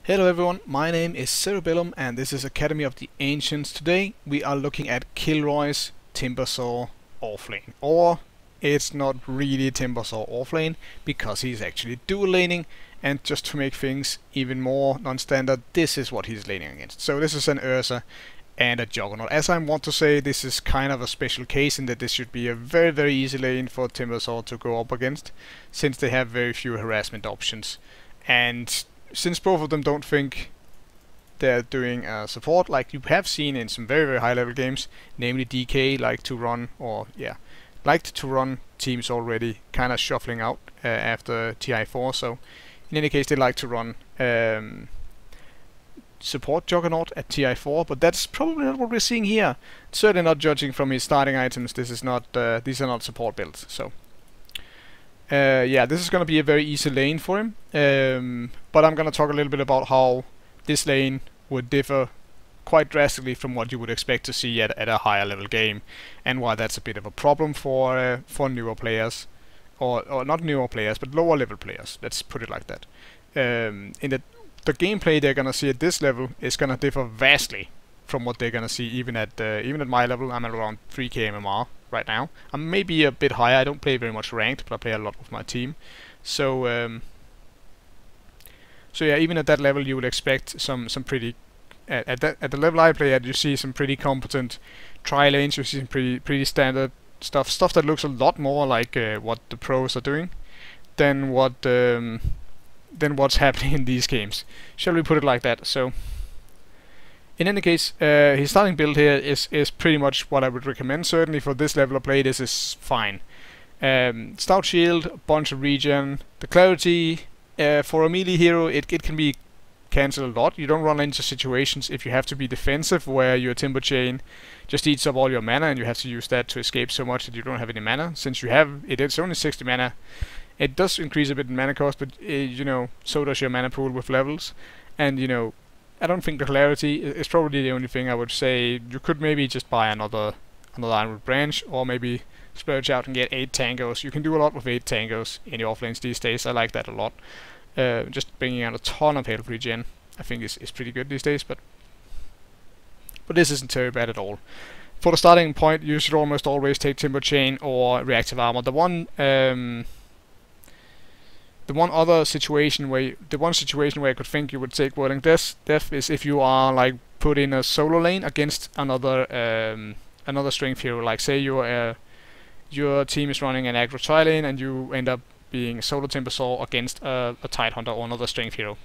Hello everyone, my name is Cerebellum and this is Academy of the Ancients. Today we are looking at Killroy's Timbersaw offlane. Or it's not really Timbersaw offlane because he's actually dual laning, and just to make things even more non-standard, this is what he's laning against. So this is an Ursa and a Juggernaut. As I want to say, this is kind of a special case in that this should be a very easy lane for Timbersaw to go up against, since they have very few harassment options. And since both of them don't think they're doing support, like you have seen in some very high level games, namely DK liked to run teams already kind of shuffling out after TI4, so in any case they like to run support Juggernaut at TI4, but that's probably not what we're seeing here. Certainly not judging from his starting items. This is not these are not support builds, so yeah, this is going to be a very easy lane for him, but I'm going to talk a little bit about how this lane would differ quite drastically from what you would expect to see at a higher level game, and why that's a bit of a problem for newer players, or not newer players, but lower level players. Let's put it like that. In the gameplay they're going to see at this level is going to differ vastly from what they're going to see even at my level. I'm at around 3k MMR right now. I'm maybe a bit higher. I don't play very much ranked, but I play a lot with my team. So so yeah, even at that level you would expect some pretty at the level I play at, you see some pretty competent tri lanes. You see some pretty standard stuff that looks a lot more like what the pros are doing than what's happening in these games. Shall we put it like that? So in any case, his starting build here is pretty much what I would recommend. Certainly for this level of play, this is fine. Stout shield, a bunch of regen. The clarity for a melee hero, it can be cancelled a lot. You don't run into situations if you have to be defensive where your Timber Chain just eats up all your mana and you have to use that to escape so much that you don't have any mana. Since you have it's only 60 mana. It does increase a bit in mana cost, but you know, so does your mana pool with levels. And you know, I don't think the clarity is probably the only thing I would say. You could maybe just buy another Ironwood branch, or maybe splurge out and get 8 tangos. You can do a lot with 8 tangos in your offlanes these days. I like that a lot. Just bringing out a ton of health regen, I think is pretty good these days. But this isn't very bad at all. For the starting point, you should almost always take Timber Chain or Reactive Armor. The one situation where I could think you would take Whirling Death is if you are like put in a solo lane against another strength hero. Like say your team is running an aggro tri lane and you end up being a solo Timbersaw against a Tidehunter or another strength hero.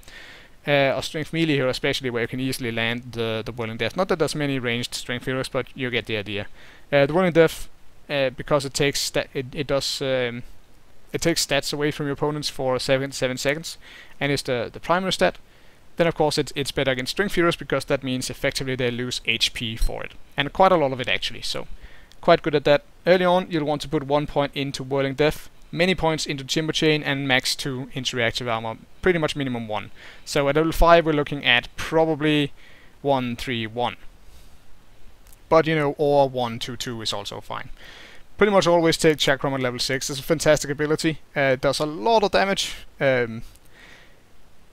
A strength melee hero especially, where you can easily land the Whirling Death. Not that there's many ranged strength heroes, but you get the idea. The Whirling Death, because it takes it takes stats away from your opponents for 7 seconds, and it's the primary stat. Then of course it's better against strength heroes, because that means effectively they lose HP for it, and quite a lot of it actually, so quite good at that. Early on you'll want to put 1 point into Whirling Death, many points into Timber Chain, and max 2 into Reactive Armor, pretty much minimum 1. So at level 5 we're looking at probably 1-3-1. But you know, or 1-2-2 is also fine. Pretty much always take Chakram at level 6. It's a fantastic ability. It does a lot of damage.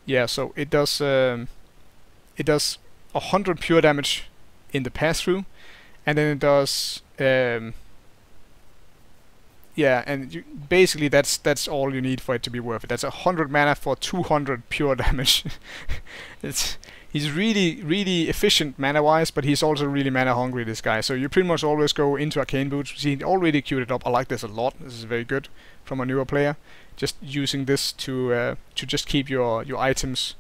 Yeah, so it does 100 pure damage in the pass-through, and then it does yeah, and basically that's all you need for it to be worth it. That's 100 mana for 200 pure damage. He's really efficient mana-wise, but he's also really mana-hungry, this guy. So you pretty much always go into Arcane Boots. See, he already queued it up. I like this a lot. This is very good from a newer player. Just using this to just keep your items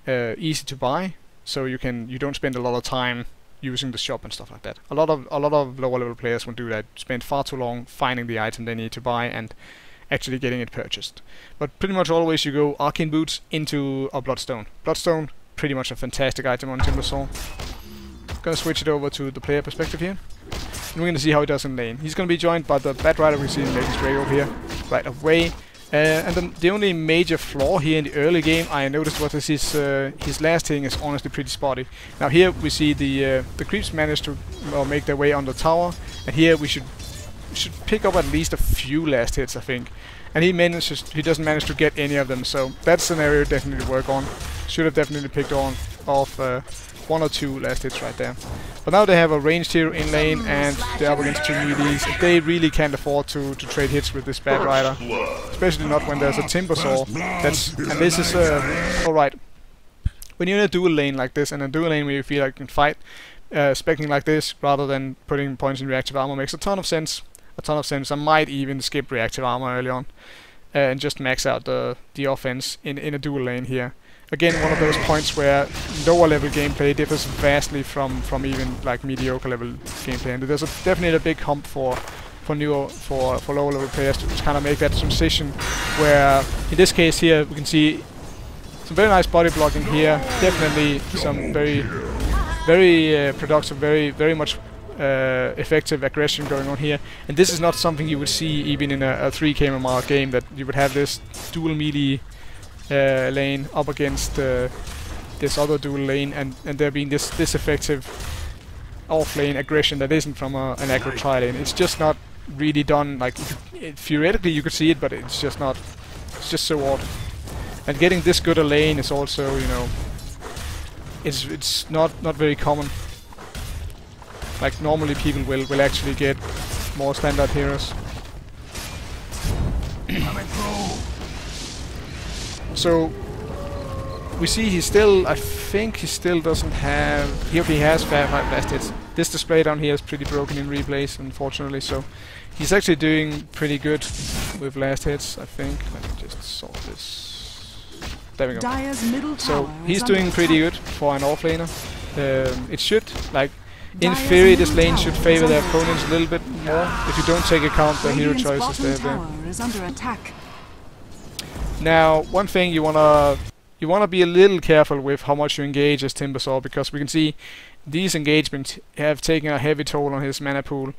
easy to buy, so you don't spend a lot of time using the shop and stuff like that. A lot of lower level players won't do that. Spend far too long finding the item they need to buy and actually getting it purchased. But pretty much always you go Arcane Boots into a Bloodstone. Bloodstone, pretty much a fantastic item on Timbersaw. Gonna switch it over to the player perspective here, and we're gonna see how he does in lane. He's gonna be joined by the Bat Rider we see in Lady's Ray over here right away. And then the only major flaw here in the early game I noticed was his last hitting is honestly pretty spotty. Now here we see the creeps manage to make their way on the tower, and here we should pick up at least a few last hits, I think. And he doesn't manage to get any of them, so that scenario definitely work on. Should have definitely picked off 1 or 2 last hits right there. But now they have a ranged hero in lane, and they're up against 2 melees. They really can't afford to trade hits with this Bat Rider, especially not when there's a Timbersaw. And this is alright. When you're in a dual lane like this, and a dual lane where you feel like you can fight, specking like this rather than putting points in reactive armor makes a ton of sense. I might even skip reactive armor early on and just max out the offense in a dual lane here. Again, one of those points where lower level gameplay differs vastly from even like mediocre level gameplay, and there's definitely a big hump for lower level players to kind of make that transition. Where in this case here we can see some very nice body blocking here, definitely some very productive, very much effective aggression going on here, and this is not something you would see even in a 3K MMR game, that you would have this dual melee lane up against this other dual lane, and there being this effective off-lane aggression that isn't from an aggro tri-lane. It's just not really done. Like, theoretically you could see it, but it's just not. It's just so odd. And getting this good a lane is also, you know, it's not very common. Like, normally people will actually get more standard heroes. So we see he still, I think he still doesn't have, he has 5 blast hits. This display down here is pretty broken in replays, unfortunately, so he's actually doing pretty good with last hits, I think. Let me just sort this. There we go. So he's doing pretty good for an offlaner. It should, like, in theory this lane should favor their opponents a little bit more if you don't take account the hero choices they have there. Now, one thing you wanna be a little careful with how much you engage as Timbersaw, because we can see these engagements have taken a heavy toll on his mana pool,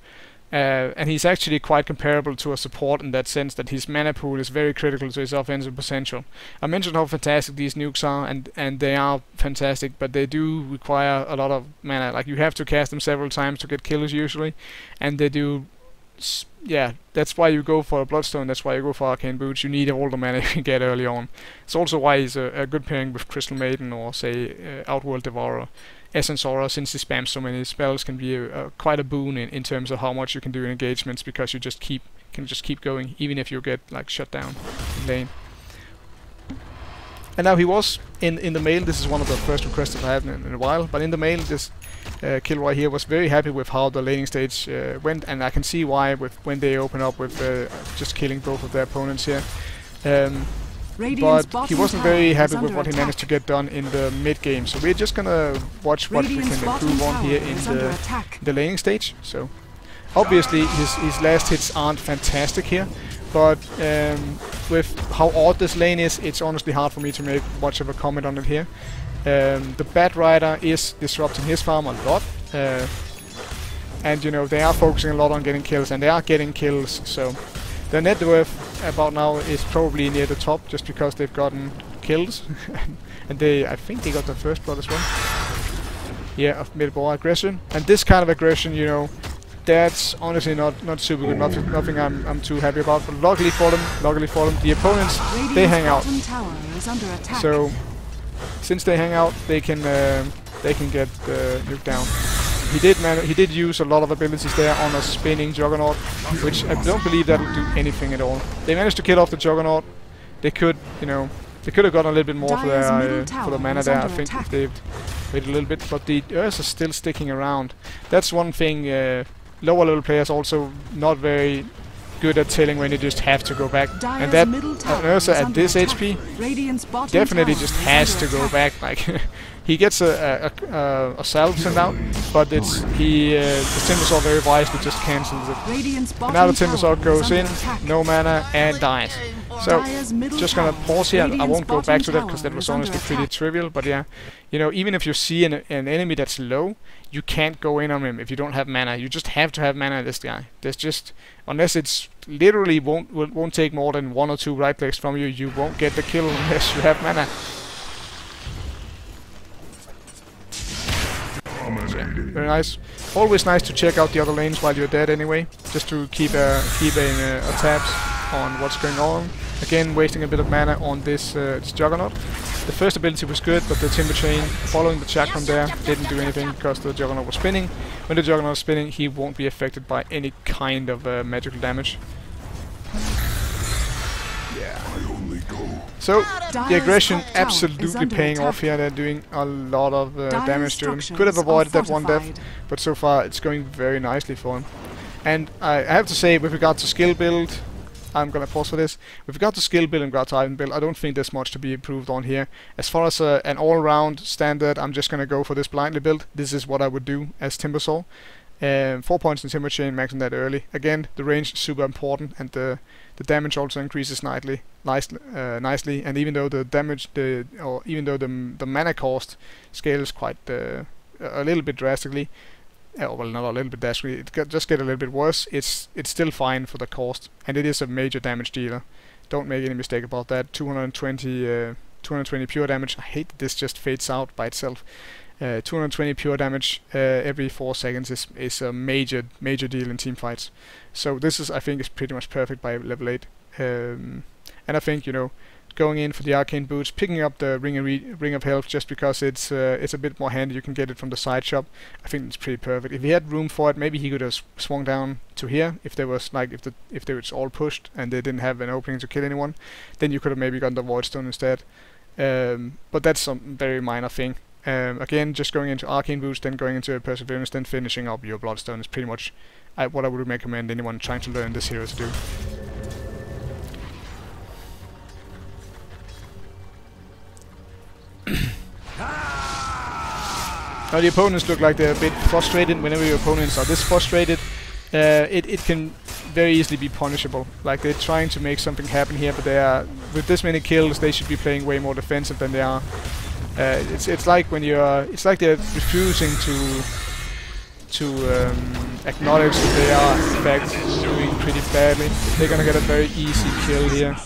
and he's actually quite comparable to a support in that sense that his mana pool is very critical to his offensive potential. I mentioned how fantastic these nukes are, and they are fantastic, but they do require a lot of mana. Like, you have to cast them several times to get kills usually, and they do. Yeah, that's why you go for a Bloodstone, that's why you go for Arcane Boots. You need all the mana you can get early on. It's also why he's a good pairing with Crystal Maiden or, say, Outworld Devourer. Essence Aura, since he spams so many spells, can be quite a boon in terms of how much you can do in engagements, because you can just keep going, even if you get, like, shut down in lane. And now he was in the mail. This is one of the first requests that I had in a while, but in the mail, this Killroy here was very happy with how the laning stage went, and I can see why when they open up with just killing both of their opponents here. But he wasn't very happy with what he managed to get done in the mid game, so we're just gonna watch what we can improve on here in the laning stage. So obviously his last hits aren't fantastic here, but with how odd this lane is, it's honestly hard for me to make much of a comment on it here. The Bat Rider is disrupting his farm a lot, and you know, they are focusing a lot on getting kills, and they are getting kills, so their net worth about now is probably near the top, just because they've gotten kills. And I think they got the first blood as well. Yeah, of mid-board aggression. And this kind of aggression, you know, that's honestly not super good. Nothing I'm too happy about. But luckily for them, the opponents, they hang out. So since they hang out, they can get nuked down. He did use a lot of abilities there on a spinning Juggernaut, which I don't believe that'll do anything at all. They managed to kill off the Juggernaut. They could, you know, they could have gotten a little bit more for the mana there. I think if they'd waited a little bit, but the Earths are still sticking around. That's one thing. Lower level players also not very good at telling when you just have to go back, and that Ursa at this HP definitely just has to go back. Like, he gets a salve sent out, but the Timbersaw very wisely just cancels it. And now the Timbersaw goes in, no mana, and dies. So, just gonna pause here. I won't go back to that because that was honestly pretty trivial, but yeah, you know, even if you see an enemy that's low, you can't go in on him if you don't have mana. You just have to have mana this guy. There's just, unless it's literally won't take more than 1 or 2 right clicks from you, you won't get the kill unless you have mana. So, yeah, very nice. Always nice to check out the other lanes while you're dead anyway, just to keep tabs on what's going on. Again, wasting a bit of mana on this Juggernaut. The first ability was good, but the Timber Chain following the chakram there didn't do anything because the Juggernaut was spinning. When the Juggernaut is spinning, he won't be affected by any kind of magical damage. Yeah. So, the aggression absolutely paying off here. They're doing a lot of damage to him. Could have avoided that one death, but so far it's going very nicely for him. And I have to say, with regard to skill build, I'm gonna pause for this. With regard to skill build and regard to item build, I don't think there's much to be improved on here. As far as an all-round standard, I'm just gonna go for this blindly build. This is what I would do as Timbersaw. 4 points in Timber Chain, maxing that early. Again, the range is super important, and the damage also increases nicely. And even though the damage, even though the mana cost scales quite a little bit drastically, well, not a little bit drastically, it just get a little bit worse. It's still fine for the cost, and it is a major damage dealer. Don't make any mistake about that. 220 pure damage. I hate that this just fades out by itself. 220 pure damage every 4 seconds is a major deal in team fights. So this is, I think, is pretty much perfect by level 8. And I think, you know, going in for the arcane boots, picking up the ring of health just because it's a bit more handy. You can get it from the side shop. I think it's pretty perfect. If he had room for it, maybe he could have swung down to here. If there was like if they was all pushed and they didn't have an opening to kill anyone, then you could have maybe gotten the void stone instead. But that's some very minor thing. Again, just going into arcane boots, then going into a perseverance, then finishing up your bloodstone is pretty much what I would recommend anyone trying to learn this hero to do. Now the opponents look like they're a bit frustrated. Whenever your opponents are this frustrated, it can very easily be punishable. Like, they're trying to make something happen here, but they are, with this many kills, they should be playing way more defensive than they are. It's like when you're, it's like they're refusing to acknowledge that they are in fact doing pretty badly. They're gonna get a very easy kill here.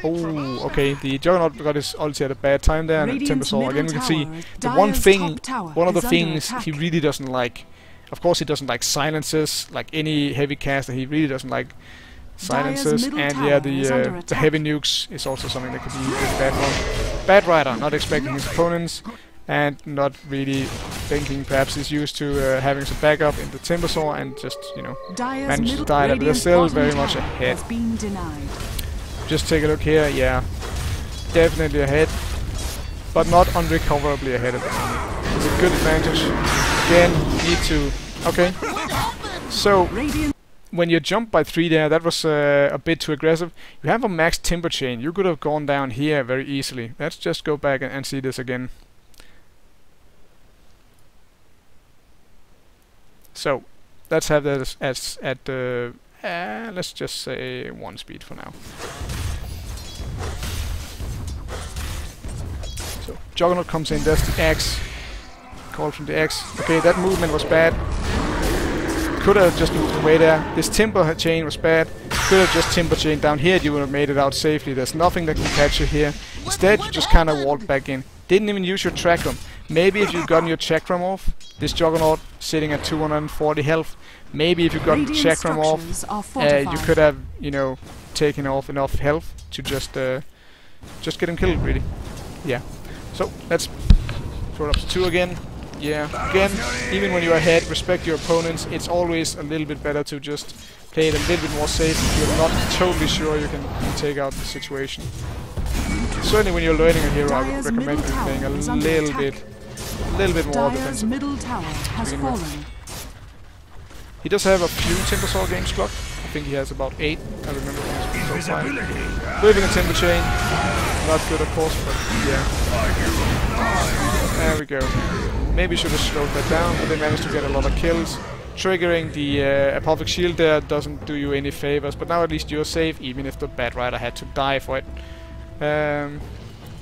Oh, okay, the Juggernaut got his ulti at a bad time there, and Timbersaw, again we can see the one of the things he really doesn't like. Of course he doesn't like silences, like any heavy caster, he really doesn't like silences, and yeah, the heavy nukes is also something that could be really bad for. Bad Rider, not expecting his opponents, and not really thinking perhaps he's used to having some backup in the Timbersaw, and just, you know, managed to die there, but they're still very much ahead. Just take a look here, yeah, definitely ahead, but not unrecoverably ahead at the moment. It's a good advantage. Again, need to... Okay, so when you jump by 3 there, that was a bit too aggressive. You have a max Timber Chain, you could have gone down here very easily. Let's just go back and see this again. So, let's have that as at the... let's just say 1 speed for now. So, Juggernaut comes in, there's the axe. Call from the axe. Okay, that movement was bad. Could have just moved away there. This Timber Chain was bad. Could have just Timber Chain down here, you would have made it out safely. There's nothing that can catch you here. Instead, you just kind of walked back in. Didn't even use your chakram. Maybe if you'd gotten your chakram off, this Juggernaut sitting at 240 health, maybe if you got the chakram off, you could have, you know, taken off enough health to just get him killed, really. Yeah. So, let's throw it up to 2 again. Yeah, again, even when you're ahead, respect your opponents. It's always a little bit better to just play it a little bit more safe if you're not totally sure you can take out the situation. Certainly when you're learning a hero, I would recommend you playing a little bit more defensive. Middle tower has fallen. He does have a few Timbersaw games clocked. I think he has about 8. I remember when he was so far. Living a Timber Chain, not good of course, but yeah. There we go. Maybe should have slowed that down, but they managed to get a lot of kills. Triggering the Apophis Shield there doesn't do you any favors, but now at least you're safe, even if the Bad Rider had to die for it.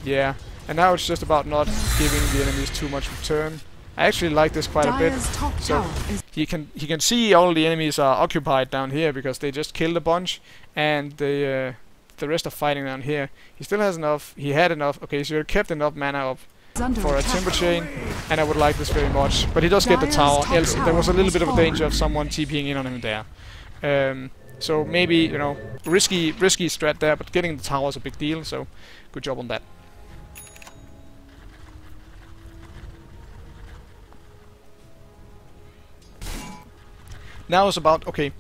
Yeah, and now it's just about not giving the enemies too much return. I actually like this quite a bit. So he can see all the enemies are occupied down here because they just killed a bunch, and the rest are fighting down here. He still has enough. He had enough. Okay, so he kept enough mana up for a Timber Chain, and I would like this very much. But he does get the tower, else there was a little bit of a danger of someone TPing in on him there. So maybe, you know, risky strat there, but getting the tower is a big deal, so good job on that. Now it's about, okay,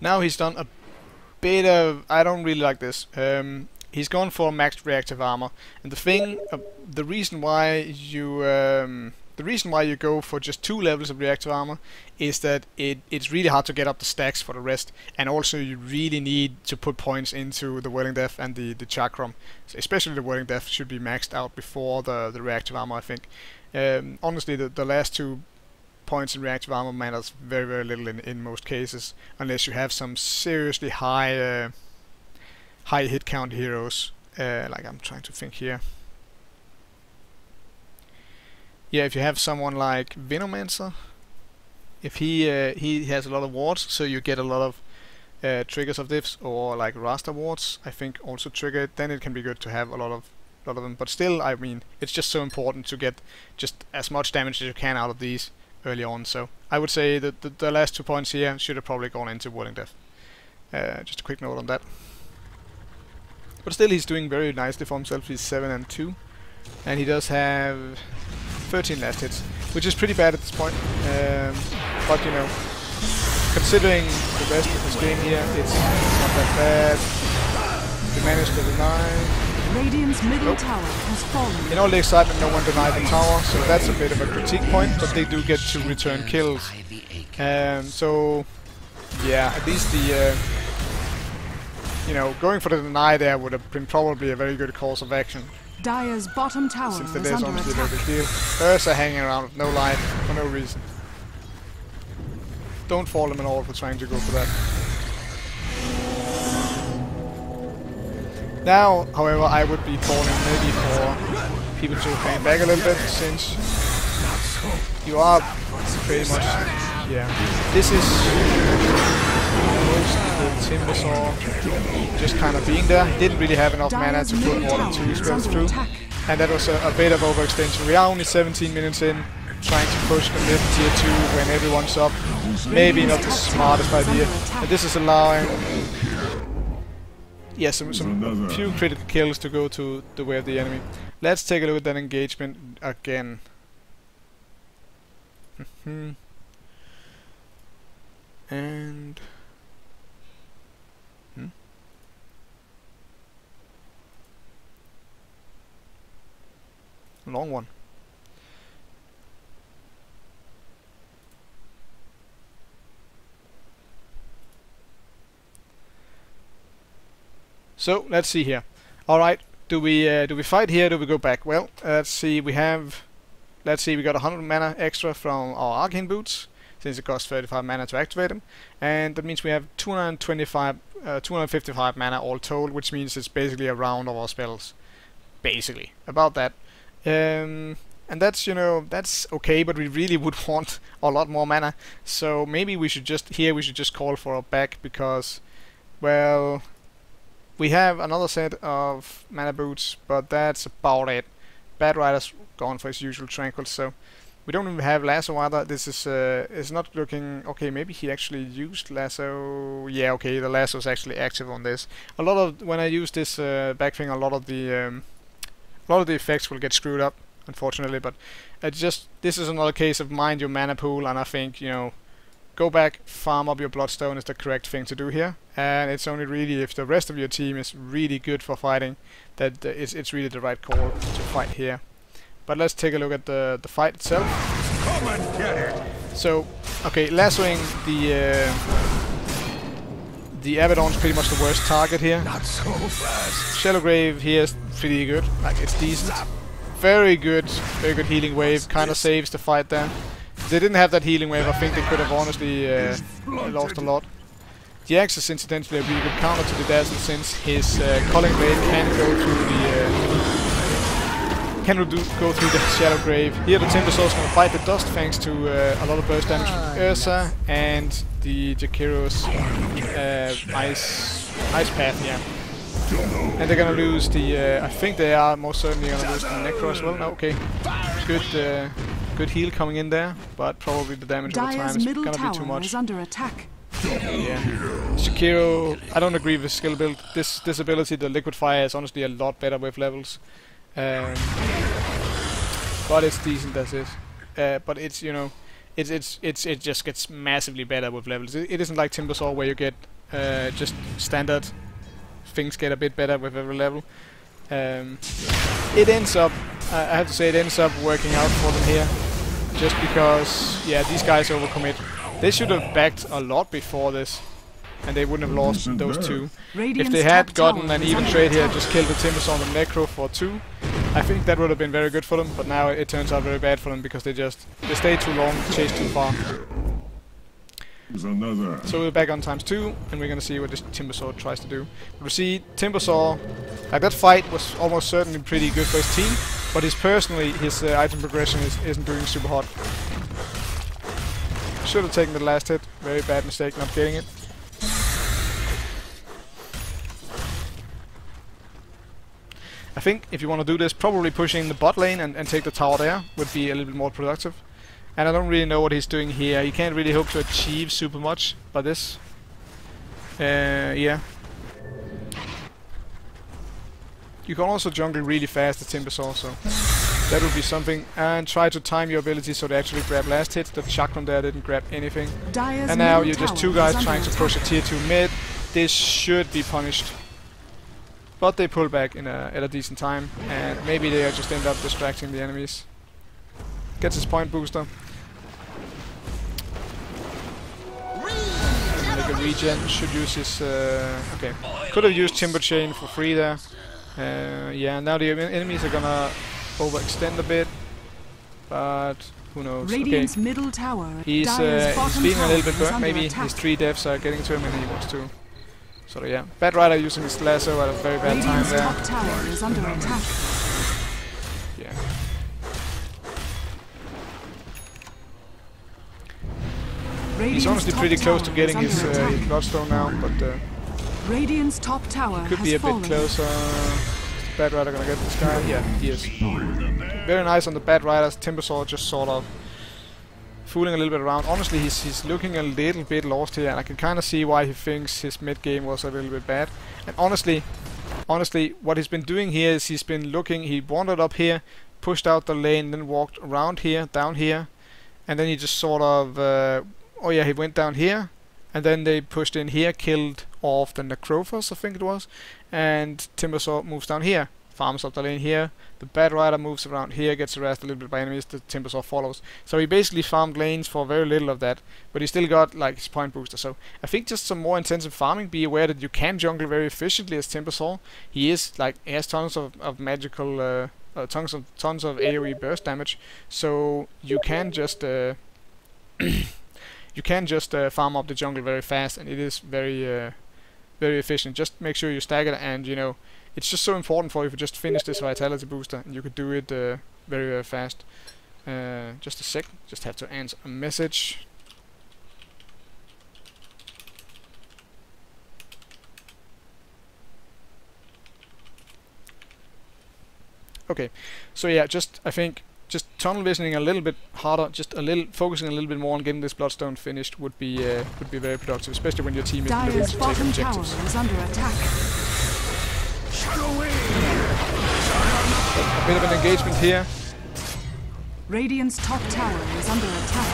now he's done a bit of, I don't really like this. He's gone for maxed reactive armor, and the reason why you go for just 2 levels of reactive armor is that it's really hard to get up the stacks for the rest, and also you really need to put points into the Whirling Death and the Chakram. So especially the Whirling Death should be maxed out before the reactive armor, I think. Honestly, the last 2 points in reactive armor matters very, very little in most cases, unless you have some seriously high hit count heroes. Like, I'm trying to think here. Yeah, if you have someone like Venomancer, if he has a lot of wards, so you get a lot of triggers of this, or like Rasta wards, I think also trigger it, then it can be good to have a lot of them. But still, I mean, it's just so important to get just as much damage as you can out of these early on. So I would say that the last 2 points here should have probably gone into Whirling Death. Just a quick note on that. But still, he's doing very nicely for himself. He's 7 and 2, and he does have 13 last hits, which is pretty bad at this point. But you know, considering the rest of this game here, it's not that bad. They managed to deny. Radiant's middle tower has fallen. In all the excitement, no one denied the tower, so that's a bit of a critique point, but they do get to return kills. So yeah, at least the you know, going for the deny there would have been probably a very good course of action. Dire's bottom tower Since is that is under honestly attack. no big deal. Ursa hanging around with no life for no reason. Don't fault him at all for trying to go for that. Now, however, I would be calling maybe for people to hang back a little bit, since you are pretty much, yeah. This is mostly the Timbersaw just kind of being there. He didn't really have enough mana to put more than 2 spells through, and that was a bit of overextension. We are only 17 minutes in, trying to push the mid tier 2 when everyone's up. Maybe not the smartest idea. And this is allowing, yeah, some few critical kills to go to the way of the enemy. Let's take a look at that engagement again. And long one. So let's see here. All right, do we fight here? Do we go back? Well, let's see. We got 100 mana extra from our arcane boots, since it costs 35 mana to activate them, and that means we have 255 mana all told, which means it's basically a round of our spells, basically about that. And that's, you know, that's okay, but we really would want a lot more mana. So maybe we should just call for a back, because, well, we have another set of mana boots, but that's about it. Bad Rider's gone for his usual tranquil, so we don't even have lasso either. This is not looking okay. Maybe he actually used lasso. Yeah, okay, the lasso is actually active on this. A lot of when I use this back thing, a lot of the effects will get screwed up, unfortunately. But this is another case of mind your mana pool, and I think, you know, go back, farm up your bloodstone is the correct thing to do here. And it's only really if the rest of your team is really good for fighting that it's really the right call to fight here. But let's take a look at the fight itself. Come and get it. So, okay, lassoing the Abaddon's pretty much the worst target here. Not so fast. Shadowgrave here is pretty good, like it's decent. Very good healing wave, kind of saves the fight there. If they didn't have that healing wave, I think they could have honestly lost a lot. The axe is incidentally a really good counter to the Dazzle, since his Culling Blade can go through the Shadowgrave. Here the Timbersaw is going to fight the dust, thanks to a lot of burst damage from Ursa and the Jakiro's ice path here. And they're going to lose the, I think they are most certainly going to lose the Necro as well. No, okay. Good heal coming in there, but probably the damage over time is going to be too much. Under attack. Yeah. Jakiro, I don't agree with his skill build. This ability, the Liquid Fire, is honestly a lot better with levels. But it's decent as is. But it's, you know, it just gets massively better with levels. It isn't like Timbersaw where you get just standard. Things get a bit better with every level. It ends up, I have to say, it ends up working out for them here. Just because, yeah, these guys overcommit. They should have backed a lot before this, and they wouldn't have lost those two. If they had gotten an even trade here, just killed the Timbersaw and the Necro for 2, I think that would have been very good for them, but now it turns out very bad for them because they stay too long, chase too far. So we're back on ×2, and we're gonna see what this Timbersaw tries to do. We see Timbersaw, like that fight was almost certainly pretty good for his team, but his item progression isn't doing super hot. Should have taken the last hit. Very bad mistake not getting it. I think if you want to do this, probably pushing the bot lane and take the tower there would be a little bit more productive. And I don't really know what he's doing here. He can't really hope to achieve super much by this. Yeah. You can also jungle really fast the Timbersaw, so that would be something. And try to time your ability so they actually grab last hits. The Chakram there didn't grab anything. And now you're just 2 guys trying to push a tier 2 mid. This should be punished. But they pull back at a decent time, and maybe they just end up distracting the enemies. Gets his point booster. Make a regen. Should use his. Okay, could have used Timber Chain for free there. Yeah, now the enemies are gonna overextend a bit, but who knows? Okay, middle tower. He's feeling a little bit burnt. Maybe his 3 deaths are getting to him, and he wants to. So yeah, Bad Rider using his lasso at a very bad time there. Top tower is under attack. Yeah. He's honestly pretty close to getting his Bloodstone now, but Radiant's top tower could be a bit closer. Is Bad Rider gonna get this guy? Yeah, he is. Very nice on the Bad Riders. Timbersaw just sort of fooling a little bit around. Honestly, he's looking a little bit lost here, and I can kind of see why he thinks his mid game was a little bit bad. And honestly, what he's been doing here is he's been looking. He wandered up here, pushed out the lane, then walked around here, down here, and then he just sort of. Oh yeah, he went down here, and then they pushed in here, killed off the Necrophos, I think it was, and Timbersaw moves down here, farms up the lane here, the Bad Rider moves around here, gets harassed a little bit by enemies, the Timbersaw follows. So he basically farmed lanes for very little of that, but he still got like his point booster. So I think just some more intensive farming. Be aware that you can jungle very efficiently as Timbersaw. He has tons of magical, tons of AoE burst damage, so you can just farm up the jungle very fast, and it is very efficient. Just make sure you stagger it, and you know, it's just so important for you to just finish this vitality booster, and you could do it very fast. Just a sec, just have to answer a message. Okay, so yeah, I think just tunnel visioning a little bit harder, focusing a little bit more on getting this Bloodstone finished would be very productive, especially when your team is willing to take objectives. Is under attack. A bit of an engagement here. Radiant's top tower is under attack.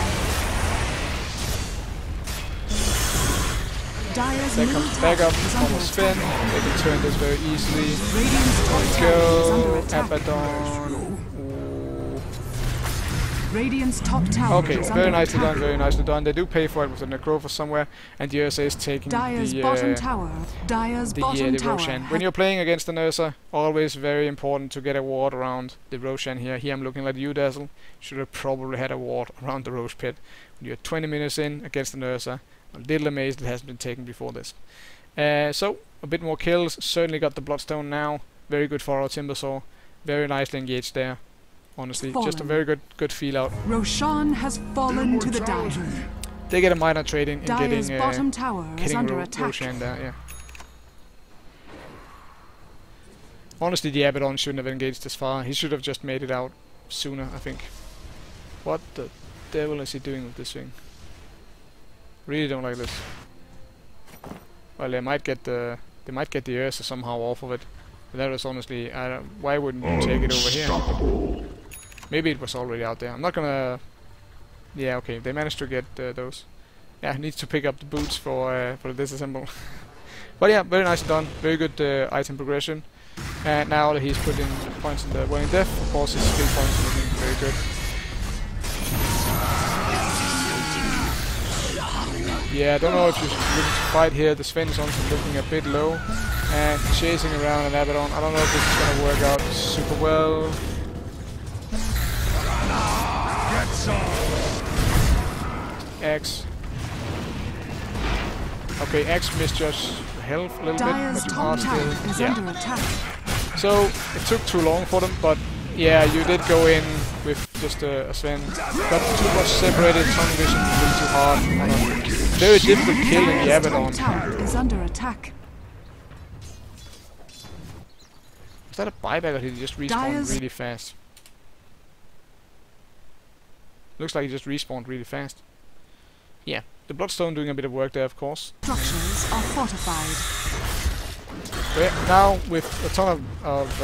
Dire's That middle comes back tower up, is under almost attack. spin. They can turn this very easily. Radiant's top tower is under attack. Abaddon. Radiant's top tower Okay, is very under nicely attack. done, very nicely done. They do pay for it with the Necrophos somewhere, and the Ursa is taking Dire's the bottom tower. Dire's bottom tower. Roshan. When you're playing against an Ursa, always very important to get a ward around the Roshan here. Here I'm looking like you, Dazzle. Should have probably had a ward around the Roche Pit. When you're 20 minutes in against an Ursa, a little amazed it hasn't been taken before this. So, a bit more kills. Certainly got the Bloodstone now. Very good for our Timbersaw. Very nicely engaged there. Honestly, just a very good feel out. Roshan has fallen to the dive. They get a minor trade in Dire's getting bottom tower is under attack. Roshan there, yeah. Honestly, the Abaddon shouldn't have engaged this far. He should have just made it out sooner, I think. What the devil is he doing with this thing? Really don't like this. Well, they might get the Ursa somehow off of it. But that was honestly, why wouldn't you take it over here? Maybe it was already out there. I'm not gonna Yeah, okay, they managed to get those. Yeah, needs to pick up the boots for the disassemble. But yeah, very nicely done. Very good item progression. And now that he's putting points in the Whirling Death, of course his skill points are looking very good. Yeah, I don't know if you're looking to fight here. The Sven is also looking a bit low. And chasing around an Abaddon. I don't know if this is going to work out super well. Get some. X. Okay, X misjudged health a little Dire's bit, but you are top tower still... is Yeah. under attack. So, it took too long for them, but yeah, you did go in with just a Sven. Got too much separated, tunnel vision, a little too hard. On a very difficult kill in the Dire's Abaddon. top tower is under attack. Was that a buyback or did he just respawn really fast? Looks like he just respawned really fast. Yeah, the Bloodstone doing a bit of work there, of course. Structures are fortified. But now, with a ton of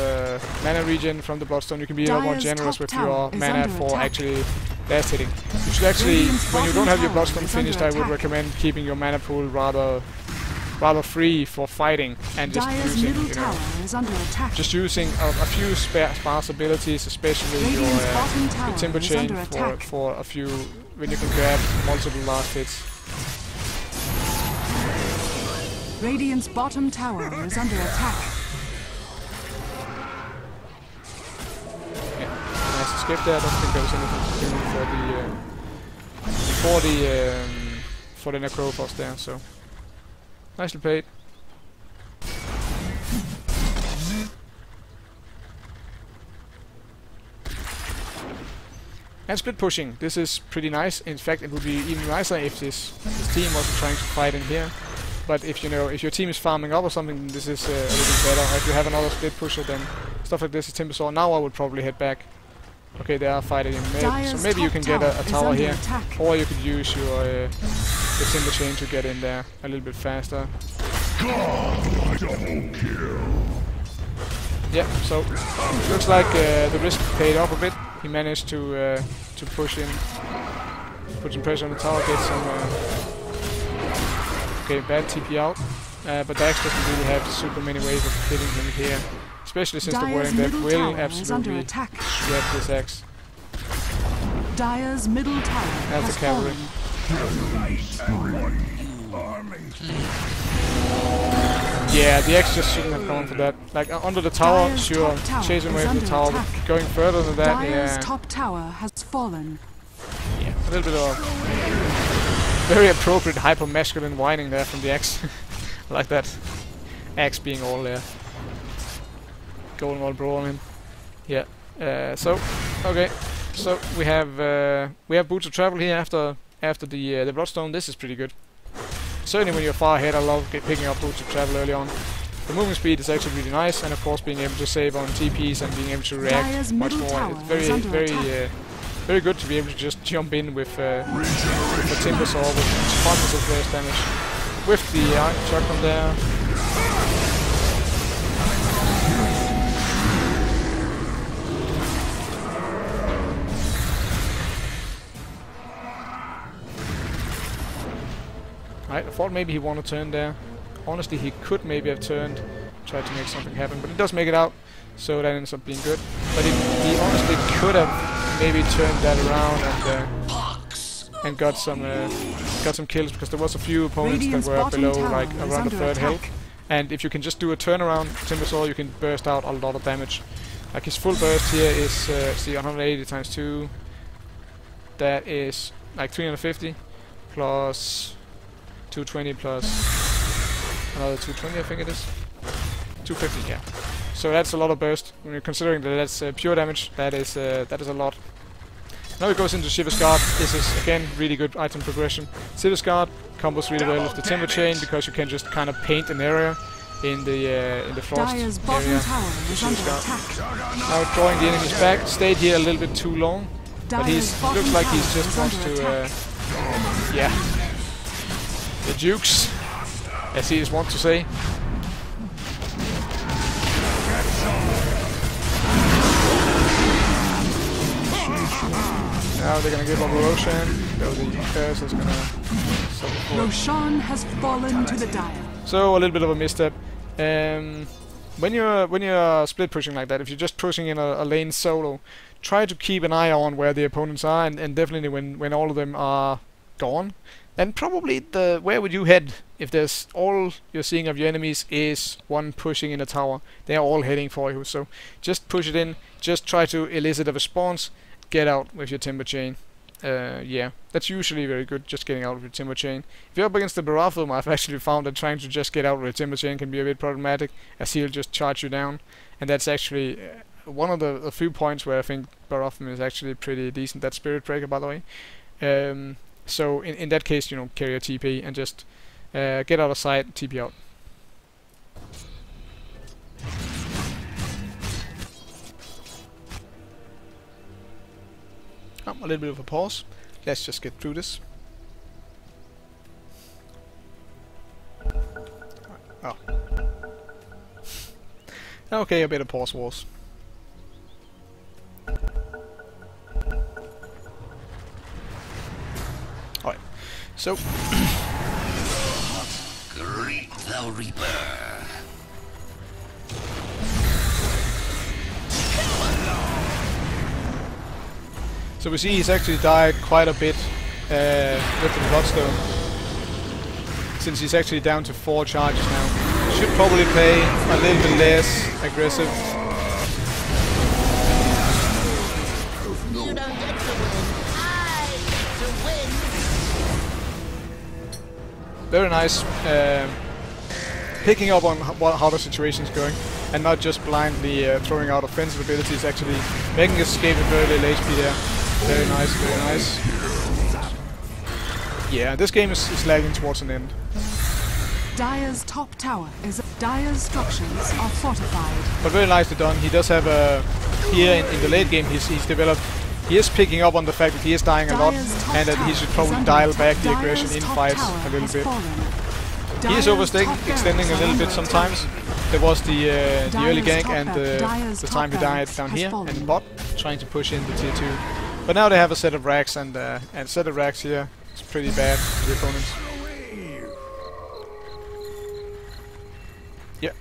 mana regen from the Bloodstone, you can be a lot more Dire's generous top with tower your is mana under for attack. actually last hitting. You should actually, Radiant's when you don't have your bottom Bloodstone tower is finished, under I would attack. recommend keeping your mana pool rather free for fighting and just Dire's using, middle you know, tower is under attack. just using a few sparse abilities, especially your Radiant's bottom tower Timber is Chain under attack. for a few when you can grab multiple last hits. Radiant's bottom tower is under attack. Yeah, nice escape there. I don't think there was anything to do for the Necrophos there. So nicely played. And split pushing. This is pretty nice. In fact, it would be even nicer if this team wasn't trying to fight in here. But if you know, if your team is farming up or something, this is a little bit better. If you have another split pusher, then stuff like this is Timbersaw. Now I would probably head back. Okay, they are fighting in mid, so maybe you can get a tower here, or you could use your the Timber Chain to get in there a little bit faster. Double kill. Yeah, so looks like the risk paid off a bit. He managed to push in, put some pressure on the tower, get some. Okay, bad TP out, but Dax doesn't really have super many ways of hitting him here, especially since the Whirling Death will absolutely shred this axe. Dire's middle tower That's has the cavalry. fallen. Yeah, the axe just shouldn't have gone for that. Like under the tower, Dire's sure, top tower chase him is away from the under tower, attack. but going further than that, Dire's yeah, top tower has fallen. yeah, a little bit of very appropriate hyper-masculine whining there from the axe. I like that. Axe being all there. Going all bro on him. Yeah. So, okay. So we have boots of travel here after the Bloodstone. This is pretty good. Certainly when you're far ahead, I love picking up boots of travel early on. The movement speed is actually really nice, and of course being able to save on TPs and being able to react Dire's much middle more. tower It's is under attack. very good to be able to just jump in with the Timbersaw with tons of burst damage. With the Iron Shotgun there. Right, I thought maybe he wanted to turn there. Honestly, he could maybe have turned, tried to make something happen, but he does make it out, so that ends up being good. But he honestly could have maybe turned that around and got some kills, because there was a few opponents Radiant's that were bottom below tower like is around the under third attack. health. And if you can just do a turnaround Timbersaw, you can burst out a lot of damage. Like his full burst here is see 180 times 2. That is like 350 plus 220 plus another 220, I think it is. 250, yeah. So that's a lot of burst. When you're considering that that's pure damage, that is a lot. Now it goes into Shiver's Guard. This is again really good item progression. Shiver's Guard combos really well with the Timber Chain because you can just kind of paint an area in the frost Dire's bottom area. tower is under Guard. attack. Now drawing the enemies back. Stayed here a little bit too long, but Dire's bottom looks like tower he's just is wants under to attack. yeah. The Dukes, as he is wont to say. Now they're gonna give up Roshan. So the Curse is gonna suffer for it. Roshan has fallen to the Dire. So a little bit of a misstep. When you're split pushing like that, if you're just pushing in a lane solo, try to keep an eye on where the opponents are, and definitely when all of them are gone, then probably where would you head if there's all you're seeing of your enemies is one pushing in a tower. They're all heading for you, so just push it in. Just try to elicit a response. Get out with your Timber Chain. Yeah, that's usually very good, just getting out with your Timber Chain. If you're up against the Barathum, I've actually found that trying to just get out with a Timber Chain can be a bit problematic, as he'll just charge you down. And that's actually one of the few points where I think Barathum is actually pretty decent. That's Spirit Breaker, by the way. So in that case, you know, carry a TP and just get out of sight, TP out. A little bit of a pause. Let's just get through this. Oh. Okay, a bit of pause wars. Alright, so Greet the Reaper. So we see he's actually died quite a bit with the Bloodstone, since he's actually down to 4 charges now. Should probably play a little bit less aggressive. You don't get to win. I get to win. Very nice. Picking up on how the situation's going, and not just blindly throwing out offensive abilities, actually making a escape with very little HP there. Very nice, very nice. Yeah, this game is lagging towards an end. Dire's top tower is... Dire's structures are fortified. But very nicely done. He does have a... Here in the late game he's developed... He is picking up on the fact that he is dying a lot, and that he should probably dial back the aggression in fights a little bit. He is overextending a little bit sometimes. There was the early gank and the time he died down here, and bot trying to push in the tier 2. But now they have a set of racks, and set of racks here is pretty bad for the opponents. Yeah.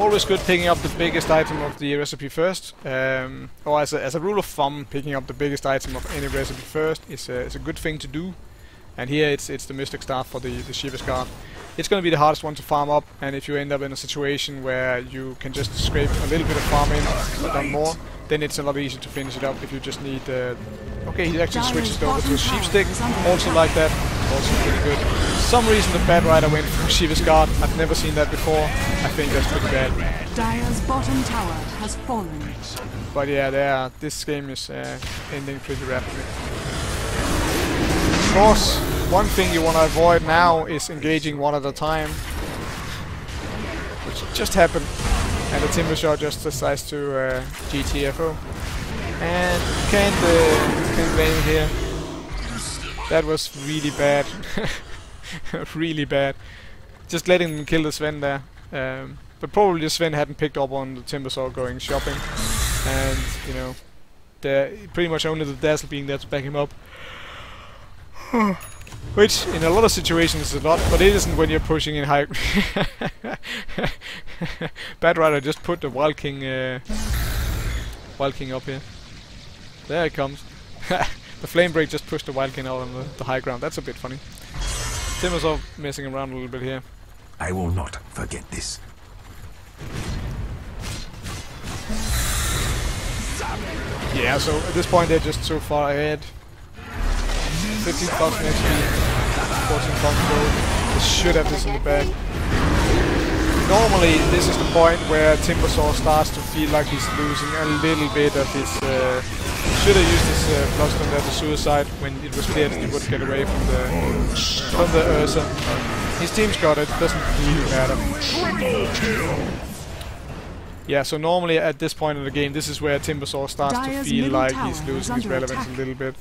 Always good picking up the biggest item of the recipe first. Or as a rule of thumb, picking up the biggest item of any recipe first is a good thing to do. And here it's the Mystic Staff for the Shiva's Guard. It's going to be the hardest one to farm up, and if you end up in a situation where you can just scrape a little bit of farm in, but not more, then it's a lot easier to finish it up if you just need... okay, he actually switches over to a Sheep Stick, also like that, also pretty good. For some reason the Bad Rider went for Shiva's Guard. I've never seen that before. I think that's pretty bad. Dire's bottom tower has fallen. But yeah, this game is ending pretty rapidly. Of course, one thing you want to avoid now is engaging one at a time, which just happened, and the Timbersaw just decides to GTFO, and can't blame him here. That was really bad, really bad. Just letting them kill the Sven there, but probably Sven hadn't picked up on the Timbersaw going shopping, and you know, pretty much only the Dazzle being there to back him up. Which, in a lot of situations, is a lot, but it isn't when you're pushing in high. Bad Rider just put the Wild King up here. There it comes. The Flame Break just pushed the Wild King out on the high ground. That's a bit funny. Timbersaw messing around a little bit here. I will not forget this. Yeah, so at this point they're just so far ahead. 15,000 HP, 14,000 gold. They should have this in the bag. Normally, this is the point where Timbersaw starts to feel like he's losing a little bit of his... should have used his Bloodstone there to suicide when it was clear that he would get away from the Ursa. His team's got it, doesn't really matter. Yeah, so normally at this point in the game, this is where Timbersaw starts to Dire's feel middle like tower he's is losing his under relevance attack. a little bit.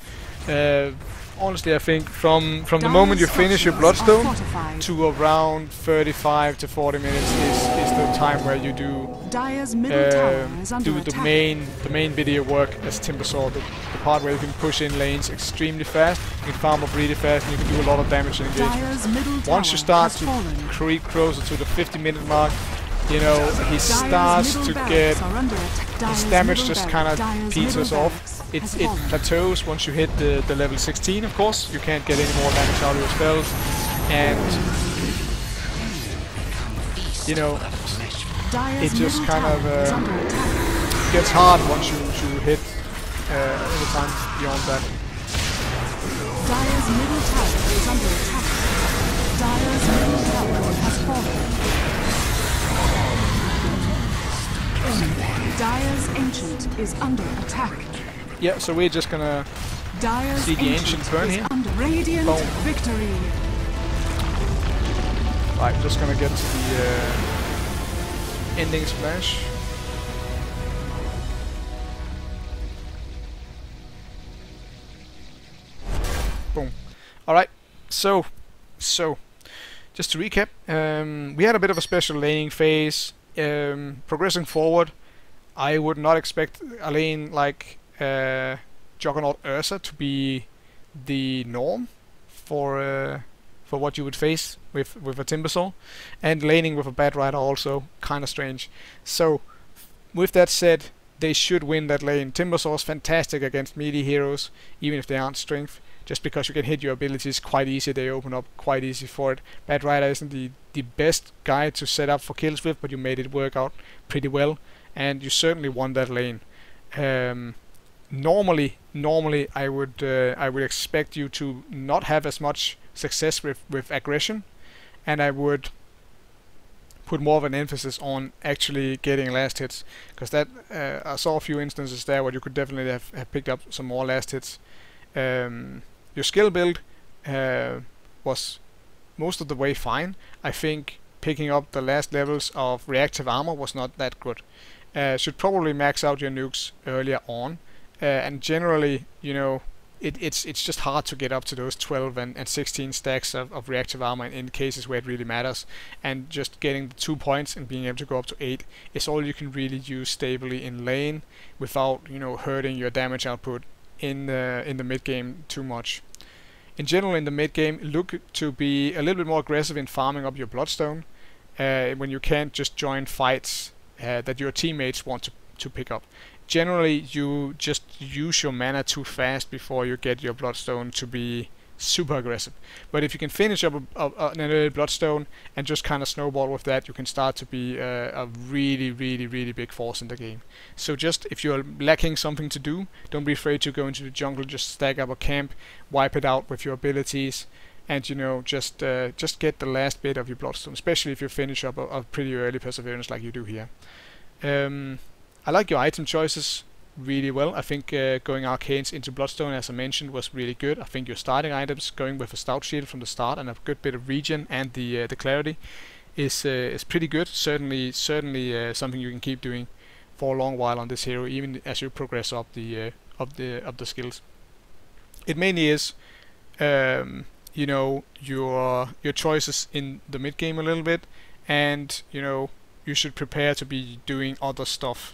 Honestly, I think from the Dire's moment you finish your structures are Bloodstone fortified. to around 35 to 40 minutes is the time where you do Dire's middle tower is under do attack. the main bit of your work as Timbersaw, the part where you can push in lanes extremely fast, you can farm up really fast, and you can do a lot of damage in engagement. Dire's middle tower Once you start has to fallen. creep closer to the 50-minute mark, you know, he Dire's starts middle to barracks get are under attack. his Dire's damage middle just barracks- kind of Dire's peters middle off. barracks It has it fallen. plateaus once you hit the level 16, of course. You can't get any more damage out of your spells, and you know, Dire's it just middle kind of tower is under attack. gets hard once you hit any time beyond that. Dire's middle tower is under attack. Dire's middle tower has fallen. Dire's ancient is under attack. Yeah, so we're just gonna Dire's see the ancient burn is here. under radiant Boom. victory. Right, just gonna get to the ending splash. Boom. Alright, so just to recap, we had a bit of a special laning phase. Progressing forward, I would not expect a lane like Juggernaut Ursa to be the norm for what you would face with a Timbersaw, and laning with a Bat Rider also kind of strange. So with that said, they should win that lane. Timbersaw's fantastic against melee heroes, even if they aren't strength, just because you can hit your abilities quite easy. They open up quite easy for it. Bat Rider isn't the best guy to set up for kills with, but you made it work out pretty well, and you certainly won that lane. Normally I would expect you to not have as much success with aggression, and I would put more of an emphasis on actually getting last hits, because that I saw a few instances there where you could definitely have picked up some more last hits. Your skill build was most of the way fine. I think picking up the last levels of reactive armor was not that good. Should probably max out your nukes earlier on, and generally, you know, it's just hard to get up to those 12 and 16 stacks of reactive armor in cases where it really matters, and just getting the 2 points and being able to go up to 8 is all you can really use stably in lane without, you know, hurting your damage output in the mid game too much. In general, in the mid game, look to be a little bit more aggressive in farming up your Bloodstone when you can't just join fights that your teammates want to pick up. Generally, you just use your mana too fast before you get your Bloodstone to be super aggressive. But if you can finish up an early Bloodstone and just kind of snowball with that, you can start to be a really big force in the game. So just, if you're lacking something to do, don't be afraid to go into the jungle, just stack up a camp, wipe it out with your abilities, and, you know, just get the last bit of your Bloodstone, especially if you finish up a pretty early Perseverance like you do here. I like your item choices really well. I think going Arcanes into Bloodstone, as I mentioned, was really good. I think your starting items, going with a Stout Shield from the start and a good bit of regen and the Clarity, is pretty good. Certainly something you can keep doing for a long while on this hero, even as you progress up the skills. It mainly is, you know, your choices in the mid game a little bit, and, you know, you should prepare to be doing other stuff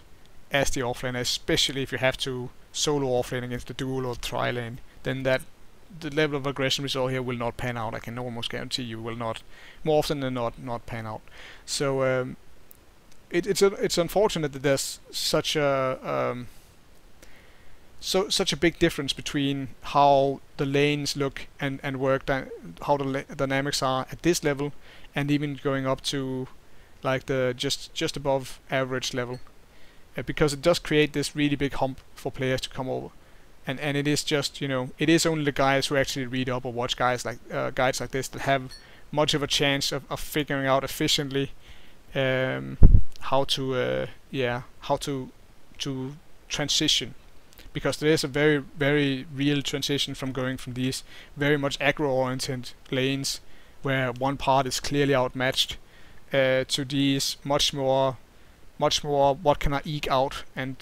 as the offlane, especially if you have to solo offlane against the dual or tri-lane. Then the level of aggression we saw here will not pan out. I can almost guarantee you will not, more often than not pan out. So it's unfortunate that there's such a big difference between how the lanes look and work, how the dynamics are at this level, and even going up to like the just above average level, because it does create this really big hump for players to come over, and it is just, you know, it is only the guys who actually read up or watch guides like this that have much of a chance of figuring out efficiently how to transition, because there is a very real transition from going from these very much aggro oriented lanes where one part is clearly outmatched to these much more much more what can I eke out, and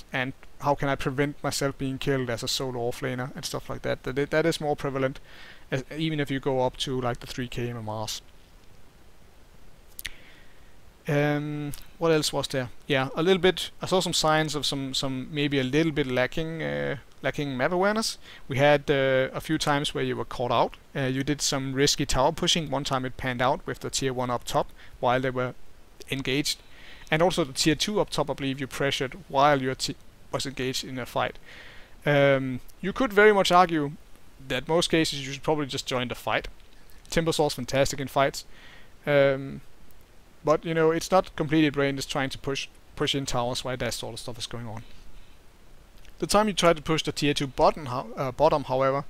how can I prevent myself being killed as a solo offlaner and stuff like that. That is more prevalent, even if you go up to like the 3k MMRs. What else was there? Yeah, a little bit. I saw some signs of some maybe a little bit lacking map awareness. We had a few times where you were caught out. You did some risky tower pushing. One time it panned out with the tier 1 up top while they were engaged, and also the tier 2 up top. I believe you pressured while your team was engaged in a fight. You could very much argue that most cases you should probably just join the fight. Timbersaw's fantastic in fights. But you know, it's not completely brainless trying to push in towers while that sort of stuff is going on. The time you tried to push the tier 2 bottom, however,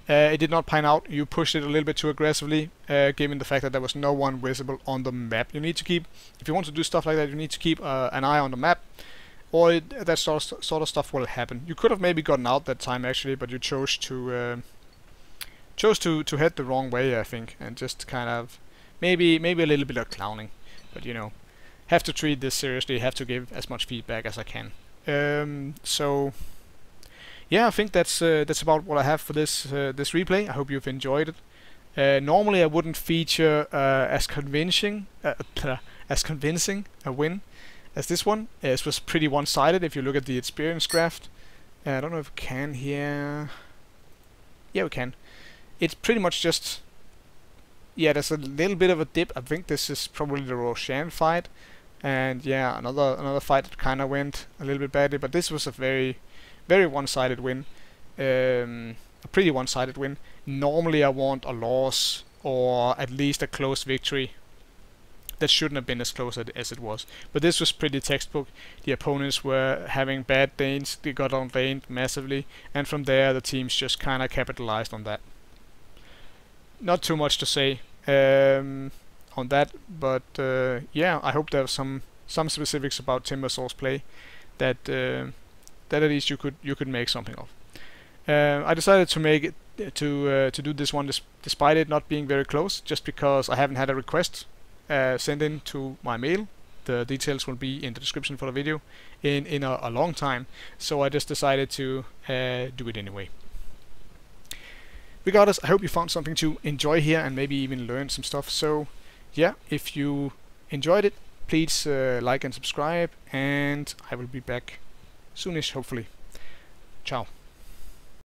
it did not pan out. You pushed it a little bit too aggressively, given the fact that there was no one visible on the map. You need to keep, if you want to do stuff like that, you need to keep an eye on the map, or that sort of stuff will happen. You could have maybe gotten out that time actually, but you chose to head the wrong way, I think, and just kind of maybe a little bit of clowning. But you know, have to treat this seriously, have to give as much feedback as I can. So yeah, I think that's about what I have for this replay. I hope you've enjoyed it. Normally I wouldn't feature as convincing a win as this one. It was pretty one-sided if you look at the experience graph. I don't know if we can here. Yeah, we can. It's pretty much just, yeah, there's a little bit of a dip. I think this is probably the Roshan fight, and yeah, another fight that kind of went a little bit badly. But this was a very one-sided win, a pretty one-sided win. Normally I want a loss or at least a close victory. That shouldn't have been as close as it was. But this was pretty textbook. The opponents were having bad lanes, they got outlaned massively, and from there the teams just kind of capitalized on that. Not too much to say on that, but yeah, I hope there was some specifics about Timbersaw's play that at least you could make something of. I decided to make it to do this one despite it not being very close, just because I haven't had a request sent in to my mail. The details will be in the description for the video in a long time, so I just decided to do it anyway. Regardless, I hope you found something to enjoy here and maybe even learn some stuff. So yeah, if you enjoyed it, please like and subscribe, and I will be back soonish, hopefully. Ciao.